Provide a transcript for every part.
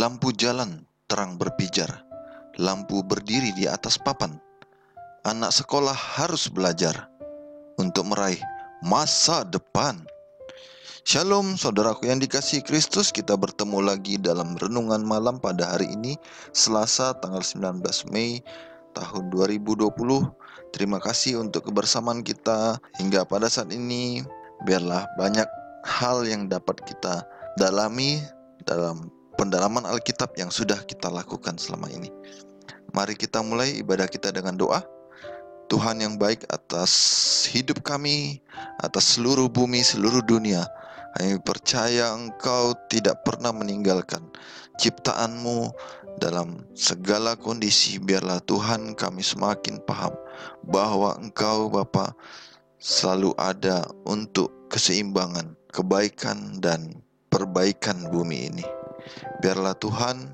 Lampu jalan terang berpijar, lampu berdiri di atas papan. Anak sekolah harus belajar untuk meraih masa depan. Shalom saudaraku yang dikasihi Kristus, kita bertemu lagi dalam renungan malam pada hari ini, Selasa tanggal 19 Mei tahun 2020. Terima kasih untuk kebersamaan kita hingga pada saat ini. Biarlah banyak hal yang dapat kita dalami dalam pendalaman Alkitab yang sudah kita lakukan selama ini. Mari kita mulai ibadah kita dengan doa. Tuhan yang baik, atas hidup kami, atas seluruh bumi, seluruh dunia, kami percaya Engkau tidak pernah meninggalkan ciptaan-Mu dalam segala kondisi. Biarlah Tuhan kami semakin paham bahwa Engkau Bapa selalu ada untuk keseimbangan, kebaikan dan perbaikan bumi ini. Biarlah Tuhan,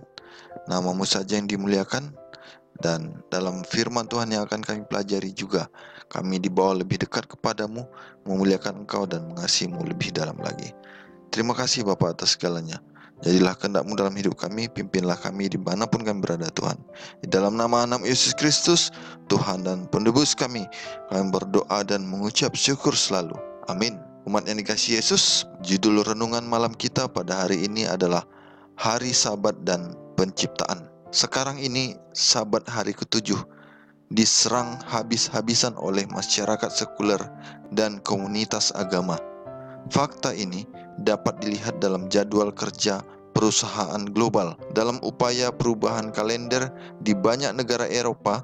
nama-Mu saja yang dimuliakan, dan dalam firman Tuhan yang akan kami pelajari juga, kami dibawa lebih dekat kepadamu, memuliakan Engkau dan mengasihi-Mu lebih dalam lagi. Terima kasih Bapa atas segalanya. Jadilah kehendak-Mu dalam hidup kami, pimpinlah kami dimanapun kami berada Tuhan. Di dalam nama Anak Yesus Kristus, Tuhan dan Penebus kami berdoa dan mengucap syukur selalu. Amin. Umat yang dikasihi Yesus, judul renungan malam kita pada hari ini adalah Hari Sabat dan Penciptaan. Sekarang ini Sabat hari ke-7 diserang habis-habisan oleh masyarakat sekuler dan komunitas agama. Fakta ini dapat dilihat dalam jadwal kerja perusahaan global dalam upaya perubahan kalender di banyak negara Eropa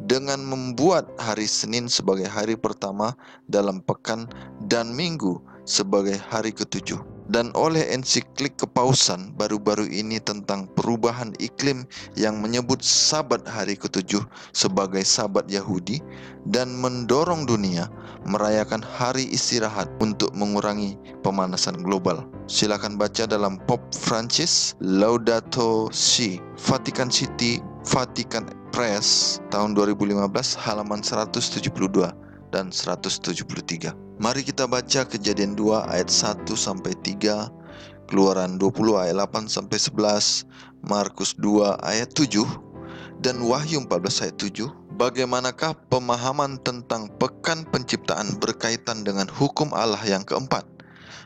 dengan membuat hari Senin sebagai hari pertama dalam pekan dan Minggu sebagai hari ke-7. Dan oleh ensiklik kepausan baru-baru ini tentang perubahan iklim yang menyebut Sabat hari ke-7 sebagai Sabat Yahudi dan mendorong dunia merayakan hari istirahat untuk mengurangi pemanasan global. Silakan baca dalam Pope Francis Laudato Si, Vatican City, Vatican Press tahun 2015 halaman 172 dan 173. Mari kita baca Kejadian 2 ayat 1 sampai 3, Keluaran 20 ayat 8 sampai 11, Markus 2 ayat 7 dan Wahyu 14 ayat 7. Bagaimanakah pemahaman tentang pekan penciptaan berkaitan dengan hukum Allah yang keempat?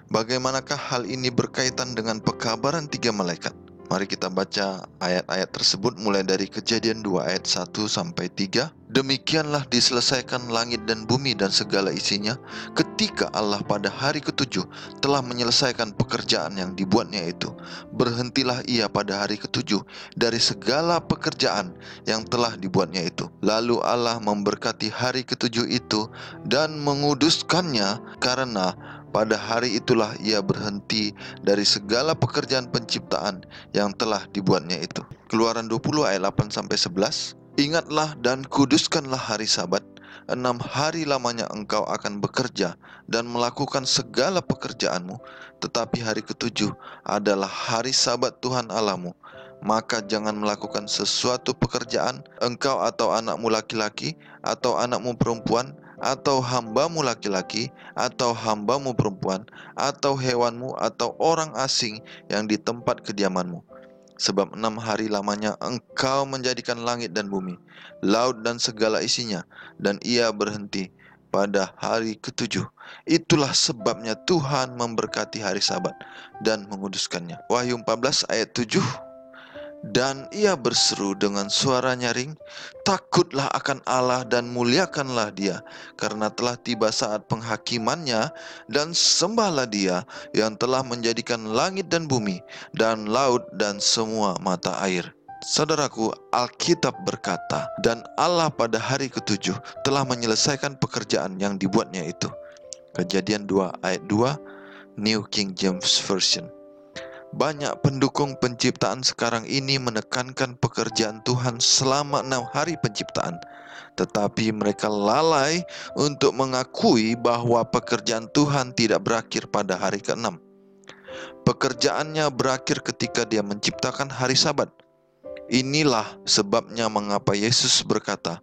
Bagaimanakah hal ini berkaitan dengan pekabaran 3 malaikat? Mari kita baca ayat-ayat tersebut mulai dari Kejadian 2 ayat 1 sampai 3. Demikianlah diselesaikan langit dan bumi dan segala isinya ketika Allah pada hari ke-7 telah menyelesaikan pekerjaan yang dibuatnya itu. Berhentilah ia pada hari ke-7 dari segala pekerjaan yang telah dibuatnya itu. Lalu Allah memberkati hari ke-7 itu dan menguduskannya, karena pada hari itulah ia berhenti dari segala pekerjaan penciptaan yang telah dibuatnya itu. Keluaran 20 ayat 8 sampai 11. Ingatlah dan kuduskanlah hari Sabat. 6 hari lamanya engkau akan bekerja dan melakukan segala pekerjaanmu, tetapi hari ke-7 adalah hari Sabat Tuhan Allahmu. Maka jangan melakukan sesuatu pekerjaan, engkau atau anakmu laki-laki, atau anakmu perempuan, atau hambamu laki-laki, atau hambamu perempuan, atau hewanmu, atau orang asing yang di tempat kediamanmu. Sebab 6 hari lamanya engkau menjadikan langit dan bumi, laut dan segala isinya, dan ia berhenti pada hari ke-7. Itulah sebabnya Tuhan memberkati hari Sabat dan menguduskannya. Wahyu 14 ayat 7. Dan ia berseru dengan suara nyaring, takutlah akan Allah dan muliakanlah Dia, karena telah tiba saat penghakimannya, dan sembahlah Dia yang telah menjadikan langit dan bumi, dan laut dan semua mata air. Saudaraku, Alkitab berkata, dan Allah pada hari ke-7 telah menyelesaikan pekerjaan yang dibuatnya itu. Kejadian 2 ayat 2, New King James Version. Banyak pendukung penciptaan sekarang ini menekankan pekerjaan Tuhan selama 6 hari penciptaan, tetapi mereka lalai untuk mengakui bahwa pekerjaan Tuhan tidak berakhir pada hari ke-6. Pekerjaannya berakhir ketika Dia menciptakan hari Sabat. Inilah sebabnya mengapa Yesus berkata,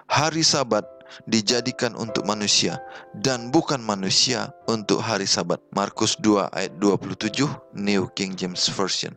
hari Sabat dijadikan untuk manusia dan bukan manusia untuk hari Sabat. Markus 2 ayat 27, New King James Version.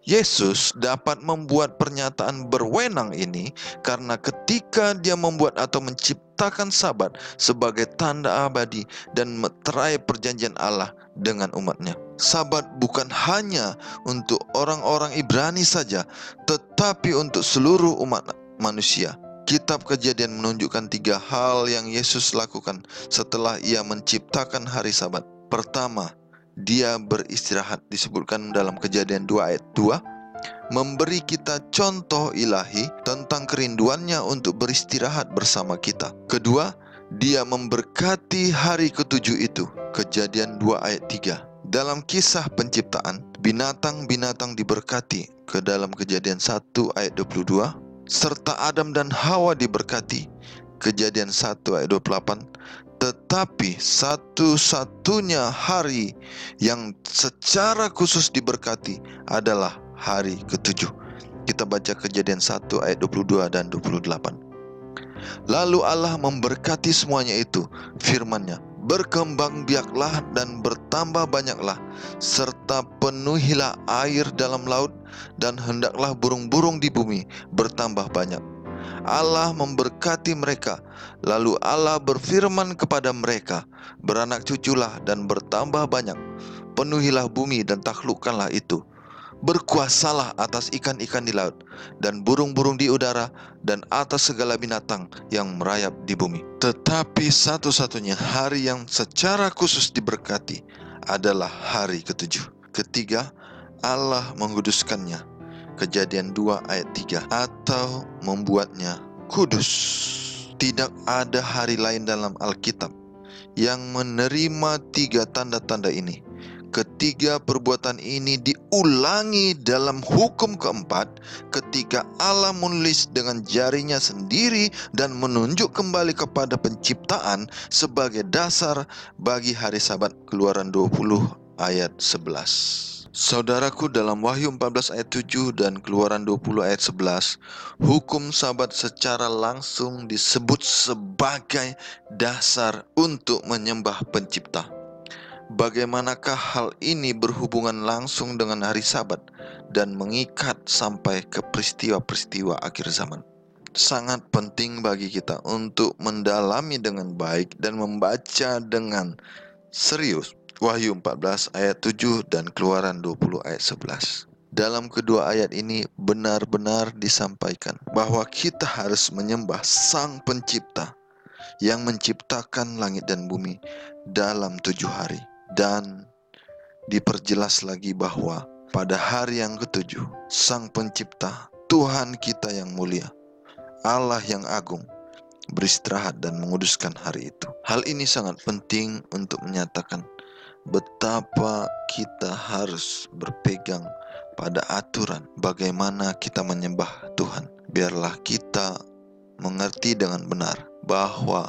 Yesus dapat membuat pernyataan berwenang ini karena ketika dia membuat atau menciptakan Sabat sebagai tanda abadi dan meterai perjanjian Allah dengan umatnya. Sabat bukan hanya untuk orang-orang Ibrani saja, tetapi untuk seluruh umat manusia. Kitab Kejadian menunjukkan 3 hal yang Yesus lakukan setelah ia menciptakan hari Sabat. Pertama, dia beristirahat, disebutkan dalam Kejadian 2 ayat 2, memberi kita contoh ilahi tentang kerinduannya untuk beristirahat bersama kita. Kedua, dia memberkati hari ketujuh itu, Kejadian 2 ayat 3. Dalam kisah penciptaan, binatang-binatang diberkati ke dalam Kejadian 1 ayat 22, serta Adam dan Hawa diberkati, Kejadian 1 ayat 28. Tetapi satu-satunya hari yang secara khusus diberkati adalah hari ketujuh. Kita baca Kejadian 1 ayat 22 dan 28. Lalu Allah memberkati semuanya itu, firman-Nya, berkembang biaklah dan bertambah banyaklah, serta penuhilah air dalam laut, dan hendaklah burung-burung di bumi bertambah banyak. Allah memberkati mereka. Lalu Allah berfirman kepada mereka, beranak cuculah dan bertambah banyak, penuhilah bumi dan taklukkanlah itu. Berkuasalah atas ikan-ikan di laut dan burung-burung di udara dan atas segala binatang yang merayap di bumi. Tetapi satu-satunya hari yang secara khusus diberkati adalah hari ketujuh. Ketiga, Allah menguduskannya. Kejadian 2 ayat 3, atau membuatnya kudus. Tidak ada hari lain dalam Alkitab yang menerima 3 tanda-tanda ini. Ketiga perbuatan ini diulangi dalam hukum keempat ketika Allah menulis dengan jarinya sendiri dan menunjuk kembali kepada penciptaan sebagai dasar bagi hari Sabat. Keluaran 20 ayat 11. Saudaraku, dalam Wahyu 14 ayat 7 dan Keluaran 20 ayat 11, hukum Sabat secara langsung disebut sebagai dasar untuk menyembah Pencipta. Bagaimanakah hal ini berhubungan langsung dengan hari Sabat dan mengikat sampai ke peristiwa-peristiwa akhir zaman? Sangat penting bagi kita untuk mendalami dengan baik dan membaca dengan serius Wahyu 14 ayat 7 dan Keluaran 20 ayat 11. Dalam kedua ayat ini benar-benar disampaikan bahwa kita harus menyembah Sang Pencipta yang menciptakan langit dan bumi dalam 7 hari. Dan diperjelas lagi bahwa pada hari yang ketujuh, Sang Pencipta, Tuhan kita yang mulia, Allah yang agung, beristirahat dan menguduskan hari itu. Hal ini sangat penting untuk menyatakan betapa kita harus berpegang pada aturan bagaimana kita menyembah Tuhan. Biarlah kita mengerti dengan benar bahwa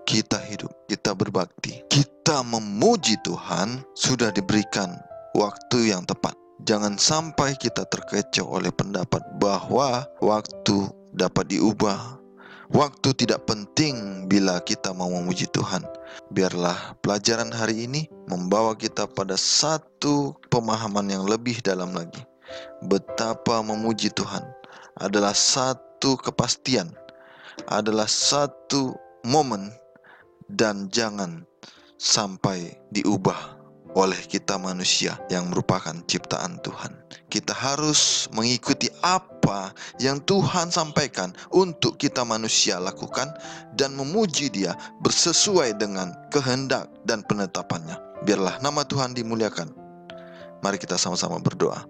kita hidup, kita berbakti, kita memuji Tuhan sudah diberikan waktu yang tepat. Jangan sampai kita terkecoh oleh pendapat bahwa waktu dapat diubah. Waktu tidak penting bila kita mau memuji Tuhan. Biarlah pelajaran hari ini membawa kita pada satu pemahaman yang lebih dalam lagi. Betapa memuji Tuhan adalah satu kepastian, adalah satu momen, dan jangan sampai diubah oleh kita manusia yang merupakan ciptaan Tuhan. Kita harus mengikuti apa yang Tuhan sampaikan untuk kita manusia lakukan dan memuji Dia bersesuai dengan kehendak dan penetapannya. Biarlah nama Tuhan dimuliakan. Mari kita sama-sama berdoa.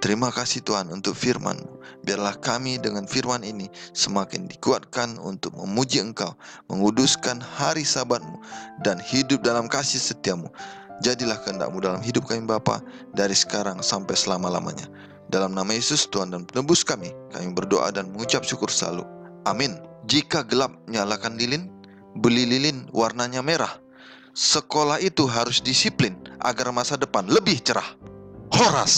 Terima kasih Tuhan untuk firman-Mu. Biarlah kami dengan firman ini semakin dikuatkan untuk memuji Engkau, menguduskan hari Sabat-Mu, dan hidup dalam kasih setia-Mu. Jadilah kehendak-Mu dalam hidup kami Bapa, dari sekarang sampai selama-lamanya. Dalam nama Yesus Tuhan dan Penebus kami berdoa dan mengucap syukur selalu. Amin. Jika gelap, nyalakan lilin, beli lilin warnanya merah. Sekolah itu harus disiplin agar masa depan lebih cerah. Horas.